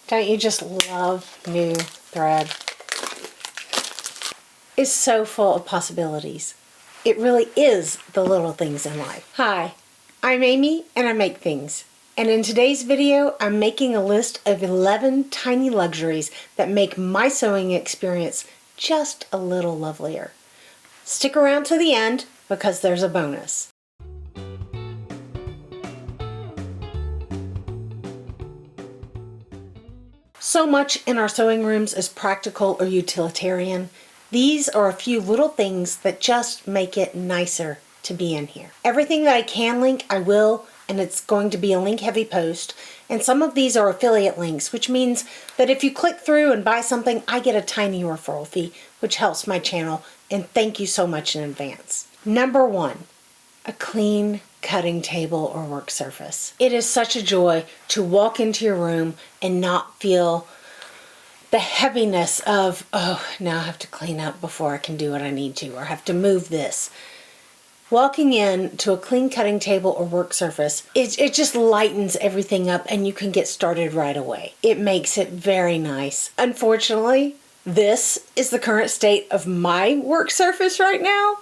Don't you just love new thread? It's so full of possibilities. It really is the little things in life. Hi, I'm Amy and I make things. And in today's video, I'm making a list of 11 tiny luxuries that make my sewing experience just a little lovelier. Stick around to the end because there's a bonus. So much in our sewing rooms is practical or utilitarian. These are a few little things that just make it nicer to be in here. Everything that I can link, I will, and it's going to be a link-heavy post. And some of these are affiliate links, which means that if you click through and buy something, I get a tiny referral fee, which helps my channel, and thank you so much in advance. Number 1, a clean cutting table or work surface. It is such a joy to walk into your room and not feel the heaviness of, oh, now I have to clean up before I can do what I need to, or have to move this. Walking in to a clean cutting table or work surface, it just lightens everything up and you can get started right away. It makes it very nice. Unfortunately, this is the current state of my work surface right now,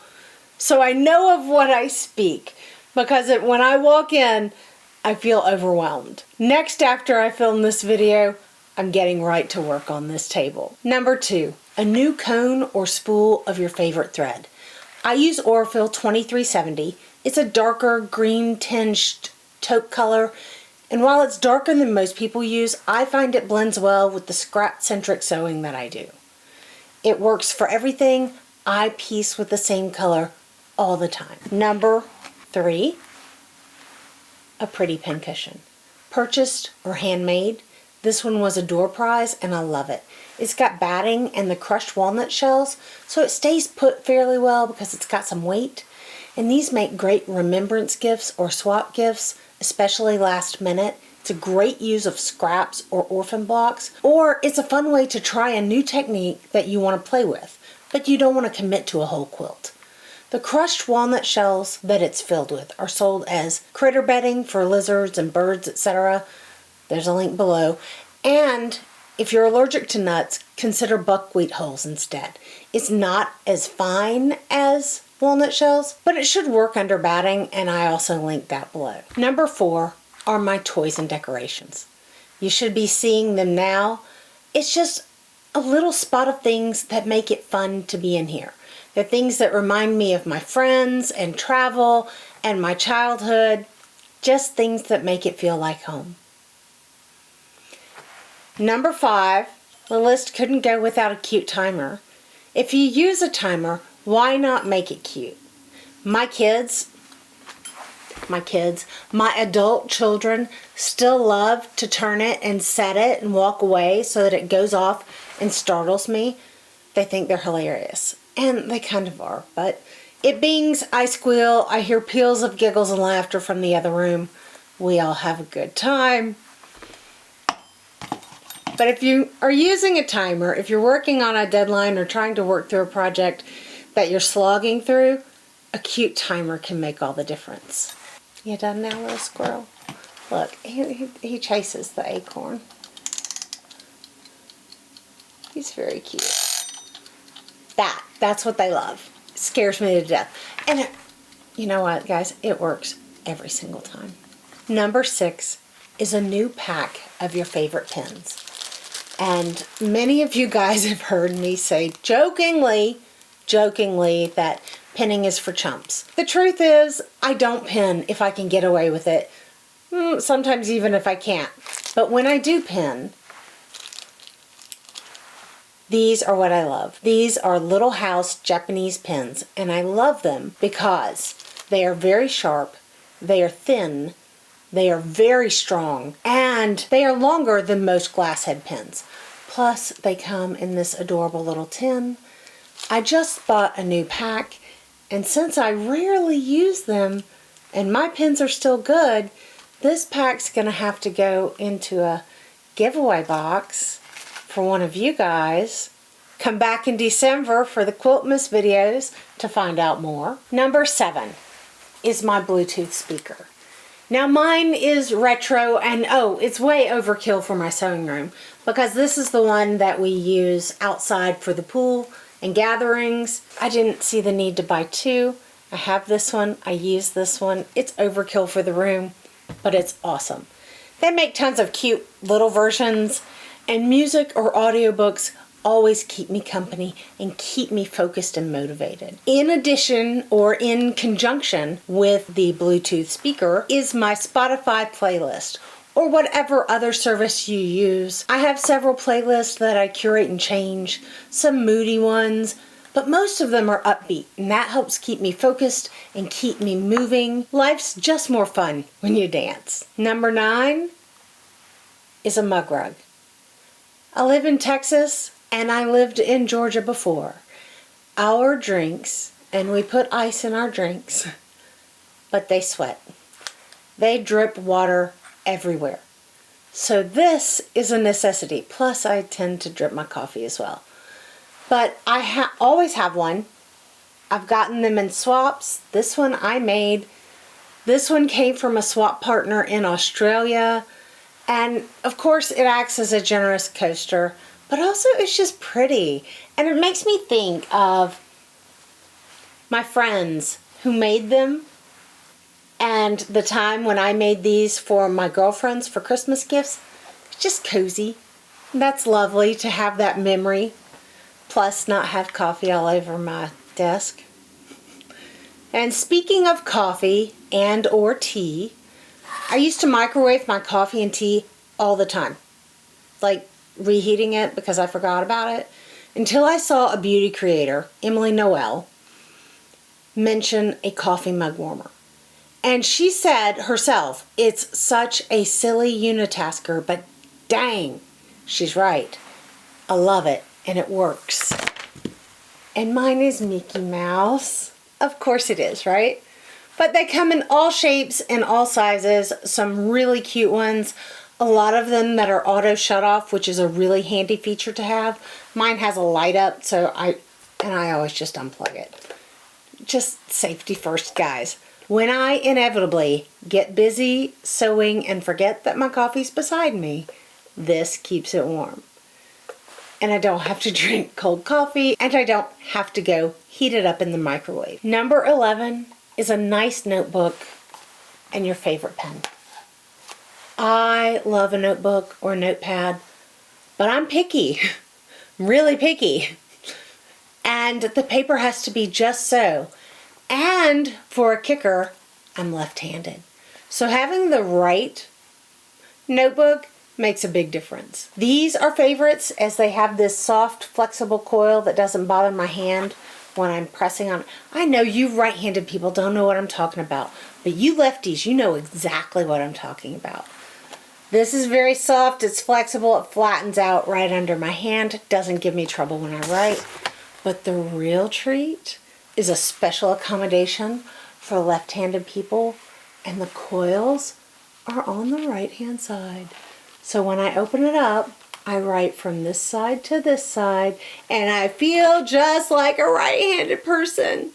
so I know of what I speak. Because when I walk in, I feel overwhelmed. Next, after I film this video, I'm getting right to work on this table. Number 2, a new cone or spool of your favorite thread. I use Orfil 2370. It's a darker green tinged taupe color, and while it's darker than most people use, I find it blends well with the scrap-centric sewing that I do. It works for everything. I piece with the same color all the time. Number 3, a pretty pincushion. Purchased or handmade. This one was a door prize and I love it. It's got batting and the crushed walnut shells, so it stays put fairly well because it's got some weight. And these make great remembrance gifts or swap gifts, especially last minute. It's a great use of scraps or orphan blocks, or it's a fun way to try a new technique that you want to play with, but you don't want to commit to a whole quilt. The crushed walnut shells that it's filled with are sold as critter bedding for lizards and birds, etc. There's a link below. And if you're allergic to nuts, consider buckwheat hulls instead. It's not as fine as walnut shells, but it should work under batting, and I also link that below. Number 4 are my toys and decorations. You should be seeing them now. It's just a little spot of things that make it fun to be in here. They're things that remind me of my friends and travel and my childhood, just things that make it feel like home. Number 5, the list couldn't go without a cute timer. If you use a timer, why not make it cute? My adult children still love to turn it and set it and walk away so that it goes off and startles me. They think they're hilarious. And they kind of are, but it bings, I squeal, I hear peals of giggles and laughter from the other room. We all have a good time. But if you are using a timer, if you're working on a deadline or trying to work through a project that you're slogging through, a cute timer can make all the difference. You done now, little squirrel? Look, he chases the acorn. He's very cute. That's what they love. It scares me to death. And you know what, guys? It works every single time. Number 6 is a new pack of your favorite pins. And many of you guys have heard me say jokingly that pinning is for chumps. The truth is, I don't pin if I can get away with it. Sometimes even if I can't. But when I do pin, these are what I love. These are Little House Japanese pins, and I love them because they are very sharp, they are thin, they are very strong, and they are longer than most glass head pins. Plus, they come in this adorable little tin. I just bought a new pack, and since I rarely use them, and my pins are still good, this pack's gonna have to go into a giveaway box for one of you guys. Come back in December for the Quiltmas videos to find out more. Number 7 is my Bluetooth speaker. Now mine is retro, and oh, it's way overkill for my sewing room because this is the one that we use outside for the pool and gatherings. I didn't see the need to buy two. I have this one, I use this one. It's overkill for the room, but it's awesome. They make tons of cute little versions, and music or audiobooks always keep me company and keep me focused and motivated. In addition, or in conjunction with the Bluetooth speaker, is my Spotify playlist, or whatever other service you use. I have several playlists that I curate and change, some moody ones, but most of them are upbeat, and that helps keep me focused and keep me moving. Life's just more fun when you dance. Number 9 is a mug rug. I live in Texas, and I lived in Georgia before. Our drinks, and we put ice in our drinks, but they sweat. They drip water everywhere. So this is a necessity. Plus, I tend to drip my coffee as well. But I always have one. I've gotten them in swaps. This one I made. This one came from a swap partner in Australia. And of course it acts as a generous coaster, but also it's just pretty. And it makes me think of my friends who made them and the time when I made these for my girlfriends for Christmas gifts. It's just cozy. That's lovely to have that memory. Plus not have coffee all over my desk. And speaking of coffee and or tea, I used to microwave my coffee and tea all the time. Like reheating it because I forgot about it. Until I saw a beauty creator, Emily Noel, mention a coffee mug warmer. And she said herself, it's such a silly unitasker, but dang, she's right. I love it. And it works. And mine is Mickey Mouse. Of course it is, right? But they come in all shapes and all sizes. Some really cute ones. A lot of them that are auto shut off, which is a really handy feature to have. Mine has a light up, so I always just unplug it. Just safety first, guys. When I inevitably get busy sewing and forget that my coffee's beside me, this keeps it warm. And I don't have to drink cold coffee, and I don't have to go heat it up in the microwave. Number 11 is a nice notebook and your favorite pen. I love a notebook or notepad, but I'm picky, really picky. And the paper has to be just so. And for a kicker, I'm left-handed. So having the right notebook makes a big difference. These are favorites as they have this soft, flexible coil that doesn't bother my hand when I'm pressing on. I know you right-handed people don't know what I'm talking about, but you lefties, you know exactly what I'm talking about. This is very soft, it's flexible, it flattens out right under my hand, doesn't give me trouble when I write. But the real treat is a special accommodation for left-handed people, and the coils are on the right-hand side. So when I open it up, I write from this side to this side, and I feel just like a right-handed person.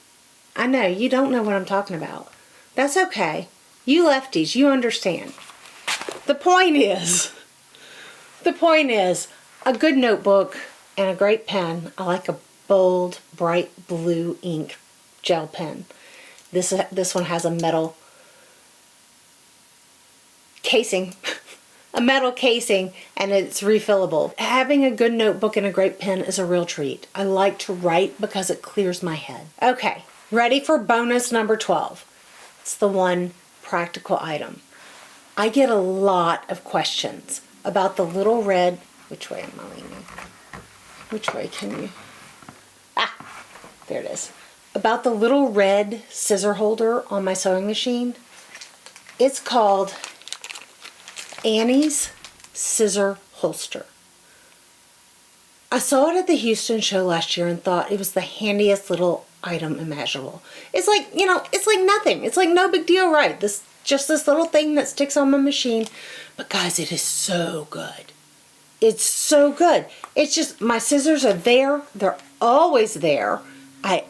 I know, you don't know what I'm talking about. That's okay. You lefties, you understand. The point is, a good notebook and a great pen. I like a bold, bright blue ink gel pen. This one has a metal casing. A metal casing, and it's refillable. Having a good notebook and a great pen is a real treat. I like to write because it clears my head. Okay, ready for bonus number 12. It's the one practical item. I get a lot of questions about the little red, which way am I leaning? Which way can you? Ah, there it is. About the little red scissor holder on my sewing machine. It's called Annie's Scissor Holster. I saw it at the Houston show last year and thought it was the handiest little item imaginable. It's like, it's like nothing. It's like no big deal, right? Just this little thing that sticks on my machine. But guys, it is so good. It's so good. It's just, my scissors are there. They're always there. I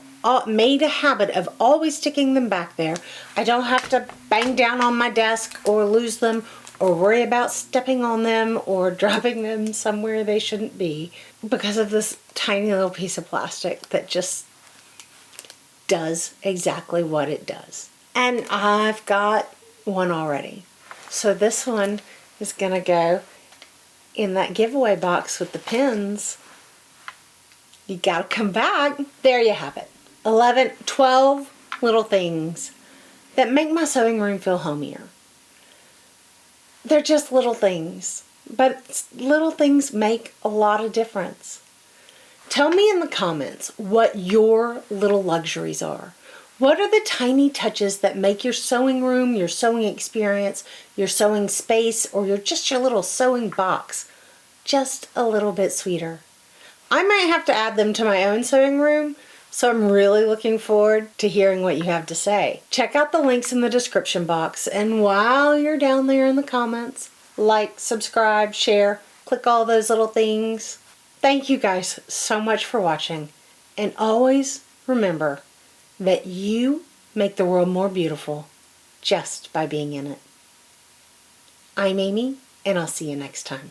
made a habit of always sticking them back there. I don't have to bang down on my desk or lose them or worry about stepping on them or dropping them somewhere they shouldn't be because of this tiny little piece of plastic that just does exactly what it does. And I've got one already. So this one is gonna go in that giveaway box with the pins. You gotta come back. There you have it. 12 little things that make my sewing room feel homier. They're just little things, but little things make a lot of difference. Tell me in the comments what your little luxuries are. What are the tiny touches that make your sewing room, your sewing experience, your sewing space, or just your little sewing box just a little bit sweeter? I might have to add them to my own sewing room, so I'm really looking forward to hearing what you have to say. Check out the links in the description box, and while you're down there in the comments, like, subscribe, share, click all those little things. Thank you guys so much for watching, and always remember that you make the world more beautiful just by being in it. I'm Amy, and I'll see you next time.